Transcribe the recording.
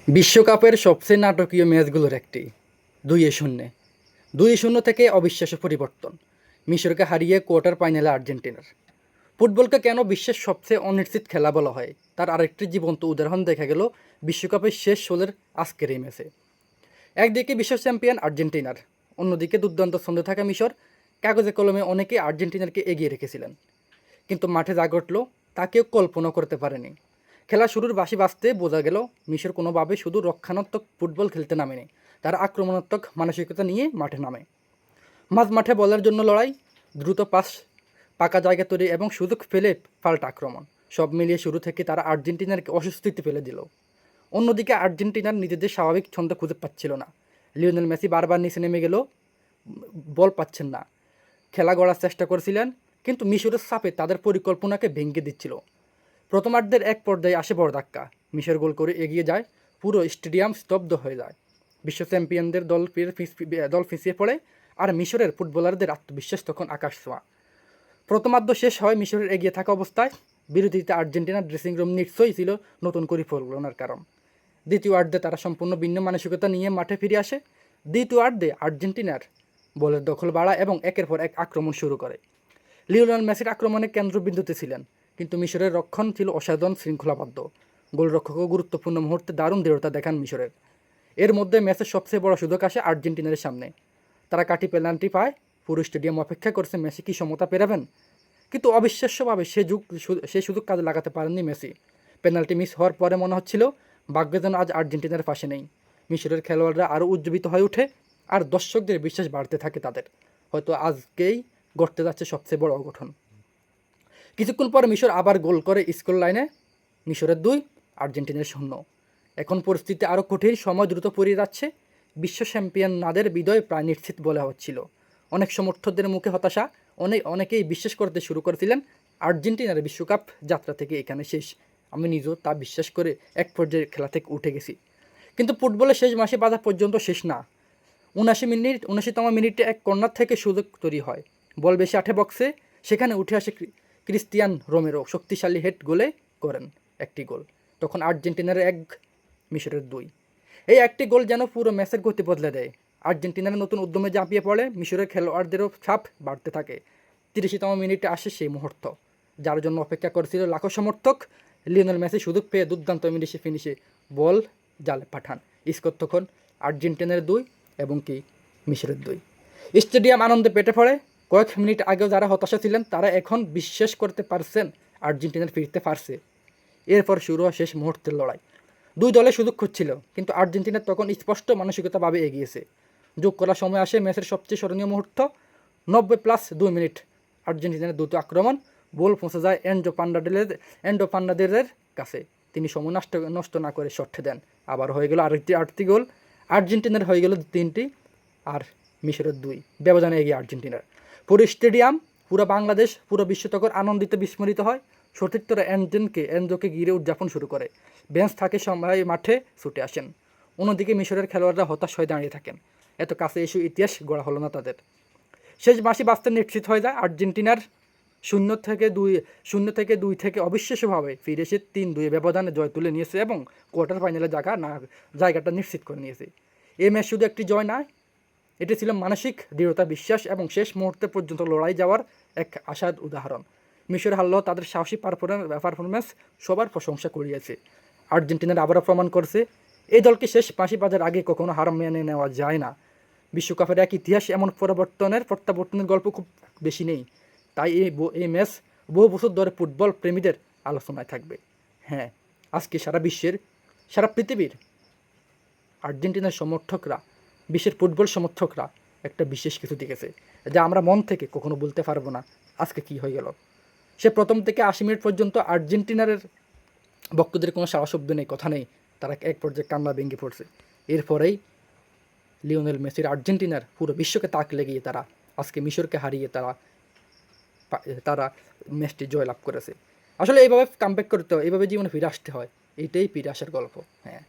বিশ্বকাপের সবচেয়ে নাটকীয় ম্যাচগুলোর একটি 2-0 2-0 থেকে অবিশ্বাস্য পরিবর্তন। মিশরকে হারিয়ে কোয়ার্টার ফাইনালে আর্জেন্টিনার। ফুটবলকে কেন বিশ্বের সবচেয়ে অনিশ্চিত খেলা বলা হয় তার আরেকটি জীবন্ত উদাহরণ দেখা গেল বিশ্বকাপের শেষ ষোলের আজকের এই ম্যাচে। একদিকে বিশ্ব চ্যাম্পিয়ন আর্জেন্টিনার, অন্যদিকে দুর্দান্ত ছন্দে থাকা মিশর। কাগজে কলমে অনেকেই আর্জেন্টিনাকে এগিয়ে রেখেছিলেন, কিন্তু মাঠে যা ঘটল তা কেউ কল্পনা করতে পারেনি। খেলা শুরুর বাঁশি বাজতে বোঝা গেল মিশর কোনোভাবে শুধু রক্ষণাত্মক ফুটবল খেলতে নামেনি, তারা আক্রমণাত্মক মানসিকতা নিয়ে মাঠে নামে। মাঝ মাঠে বলের জন্য লড়াই, দ্রুত পাস, পাকা জায়গা তৈরি এবং সুযোগ ফেলে পাল্টা আক্রমণ, সব মিলিয়ে শুরু থেকে তারা আর্জেন্টিনাকে অস্বস্তিতে ফেলে দিল। অন্যদিকে আর্জেন্টিনার নিজেদের স্বাভাবিক ছন্দ খুঁজে পাচ্ছিল না। লিওনেল মেসি বারবার নিচে নেমে গেলেও বল পাচ্ছেন না। খেলা গড়ার চেষ্টা করছিলেন, কিন্তু মিশরের চাপে তাদের পরিকল্পনাকে ভেঙে দিচ্ছিল। প্রথমার্ধের এক পর্যায়ে আসে বড় ধাক্কা, মিশর গোল করে এগিয়ে যায়, পুরো স্টেডিয়াম স্তব্ধ হয়ে যায়। বিশ্ব চ্যাম্পিয়নদের দল পিছিয়ে পড়ে, আর মিশরের ফুটবলারদের আত্মবিশ্বাস তখন আকাশ ছোঁয়া। প্রথমার্ধ শেষ হয় মিশরের এগিয়ে থাকা অবস্থায়। বিরোধীতে আর্জেন্টিনার ড্রেসিং রুম নিশ্চয়ই ছিল নতুন পরিকল্পনার কারণ। দ্বিতীয়ার্ধে তারা সম্পূর্ণ ভিন্ন মানসিকতা নিয়ে মাঠে ফিরে আসে। দ্বিতীয়ার্ধে আর্জেন্টিনার বলের দখল বাড়ায় এবং একের পর এক আক্রমণ শুরু করে। লিওনেল মেসির আক্রমণের কেন্দ্রবিন্দুতে ছিলেন, কিন্তু মিশরের রক্ষণ ছিল অসাধারণ শৃঙ্খলাবদ্ধ। গোলরক্ষকও গুরুত্বপূর্ণ মুহূর্তে দারুণ দৃঢ়তা দেখান মিশরের। এর মধ্যে ম্যাচের সবচেয়ে বড় সুযোগ আসে আর্জেন্টিনার সামনে। তারা কাটি পেনাল্টি পায়, পুরো স্টেডিয়াম অপেক্ষা করছে মেসি কি সমতা পেরাবেন, কিন্তু অবিশ্বাস্যভাবে সে সুযোগ কাজে লাগাতে পারেননি মেসি। পেনাল্টি মিস হওয়ার পরে মনে হচ্ছিল ভাগ্য যেন আজ আর্জেন্টিনার পাশে নেই। মিশরের খেলোয়াড়রা আরও উজ্জীবিত হয়ে ওঠে, আর দর্শকদের বিশ্বাস বাড়তে থাকে তাদের, হয়তো আজকেই ঘটতে যাচ্ছে সবচেয়ে বড় অঘটন। কিছুক্ষণ পরে মিশর আবার গোল করে স্কোর লাইনে। মিশরের 2, আর্জেন্টিনার 0। এখন পরিস্থিতি আরও কঠিন, সময় দ্রুত পেরিয়ে যাচ্ছে। বিশ্ব চ্যাম্পিয়ন নাদের বিজয় প্রায় নিশ্চিত বলা হচ্ছিল। অনেক সমর্থকদের মুখে হতাশা, অনেকেই বিশ্বাস করতে শুরু করেছিলেন আর্জেন্টিনার বিশ্বকাপ যাত্রা থেকে এখানে শেষ। আমি নিজেও তা বিশ্বাস করে এক পর্যায়ে খেলা থেকে উঠে গেছি। কিন্তু ফুটবলের শেষ মাসে বাধা পর্যন্ত শেষ না। 79তম মিনিটে এক কর্নার থেকে সুযোগ তৈরি হয়, বল বেশি আঠে বক্সে, সেখানে উঠে আসে ক্রিস্টিয়ান রোমেরো, শক্তিশালী হেড গোলে করেন একটি গোল। তখন আর্জেন্টিনার 1, মিশরের 2। এই একটি গোল যেন পুরো ম্যাচের গতি বদলে দেয়। আর্জেন্টিনার নতুন উদ্যমে ঝাঁপিয়ে পড়ে, মিশরের খেলোয়াড়দেরও চাপ বাড়তে থাকে। 30তম মিনিটে আসে সেই মুহূর্ত যার জন্য অপেক্ষা করেছিল লাখো সমর্থক। লিওনেল মেসি সুযোগ পেয়ে দুর্দান্ত ফিনিশে বল জালে পাঠান। স্কোর তখন আর্জেন্টিনার 2 এবং মিশরের 2। স্টেডিয়াম আনন্দে পেটে পড়ে। কয়েক মিনিট আগেও যারা হতাশা ছিলেন তারা এখন বিশ্বাস করতে পারছেন আর্জেন্টিনার ফিরতে পারছে। এরপর শুরু হয় শেষ মুহূর্তের লড়াই। দুই দলে সুযোগ খুঁজছিল, কিন্তু আর্জেন্টিনা তখন স্পষ্ট মানসিকতাভাবে এগিয়েছে। যোগ করার সময় আসে ম্যাচের সবচেয়ে স্মরণীয় মুহূর্ত। 90+2 মিনিট আর্জেন্টিনার দ্রুত আক্রমণ, বল পৌঁছে যায় এন্ডো ফার্নান্দেজের কাছে। তিনি সময় নষ্ট না করে শট দেন। আবার হয়ে গেল আটটি গোল। আর্জেন্টিনার হয়ে গেল 3টি, আর মিশরের 2। ব্যবধানে এগিয়ে আর্জেন্টিনার। পুরো স্টেডিয়াম, পুরো বাংলাদেশ, পুরো বিশ্ব তখন আনন্দিত বিস্মরিত হয়। সতীর্থরা এনজোকে ঘিরে উদযাপন শুরু করে। বেঞ্চ থাকে সবাই মাঠে ছুটে আসেন। অন্যদিকে মিশরের খেলোয়াড়রা হতাশ হয়ে দাঁড়িয়ে থাকেন। এত কাছে এসে ইতিহাস গড়া হলো না তাদের। শেষ বাঁশি বাজতে নিশ্চিত হয়ে যায় আর্জেন্টিনার 0-2 থেকে অবিশ্বাস্যভাবে ফিরে এসে 3-2 ব্যবধানে জয় তুলে নিয়েছে এবং কোয়ার্টার ফাইনালে জায়গাটা নিশ্চিত করে নিয়েছে। এই ম্যাচ শুধু একটি জয় নয়, এটি ছিল মানসিক দৃঢ়তা, বিশ্বাস এবং শেষ মুহূর্তে পর্যন্ত লড়াই যাওয়ার এক আশার উদাহরণ। মিশর হারলেও তাদের সাহসী পারফরমেন্স সবার প্রশংসা করিয়েছে। আর্জেন্টিনার আবারও প্রমাণ করছে এই দলকে শেষ বাঁশি বাজার আগে কখনো হার মেনে নেওয়া যায় না। বিশ্বকাপের এক ইতিহাস, এমন প্রত্যাবর্তনের গল্প খুব বেশি নেই। তাই এই ম্যাচ বহু বছর ধরে ফুটবল প্রেমীদের আলোচনায় থাকবে। হ্যাঁ, আজকে সারা পৃথিবীর আর্জেন্টিনার সমর্থকরা, বিশ্বের ফুটবল সমর্থকরা একটা বিশেষ কিছু দেখেছে, যা আমরা মন থেকে কখনো বলতে পারবো না আজকে কি হয়ে গেল। সে প্রথম থেকে 80 মিনিট পর্যন্ত আর্জেন্টিনার ভক্তদের কোনো সারা শব্দ নেই, কথা নেই। তারা এক পর্যায়ে কান্না ভেঙে পড়ছে। এরপরেই লিওনেল মেসির আর্জেন্টিনার পুরো বিশ্বকে তাক লেগিয়ে তারা আজকে মিশরকে হারিয়ে তারা ম্যাচটি জয়লাভ করেছে। আসলে এইভাবে কামব্যাক করতে হয়, এইভাবে জীবনে ফিরে আসতে হয়। এইটাই ফিরে আসার গল্প। হ্যাঁ।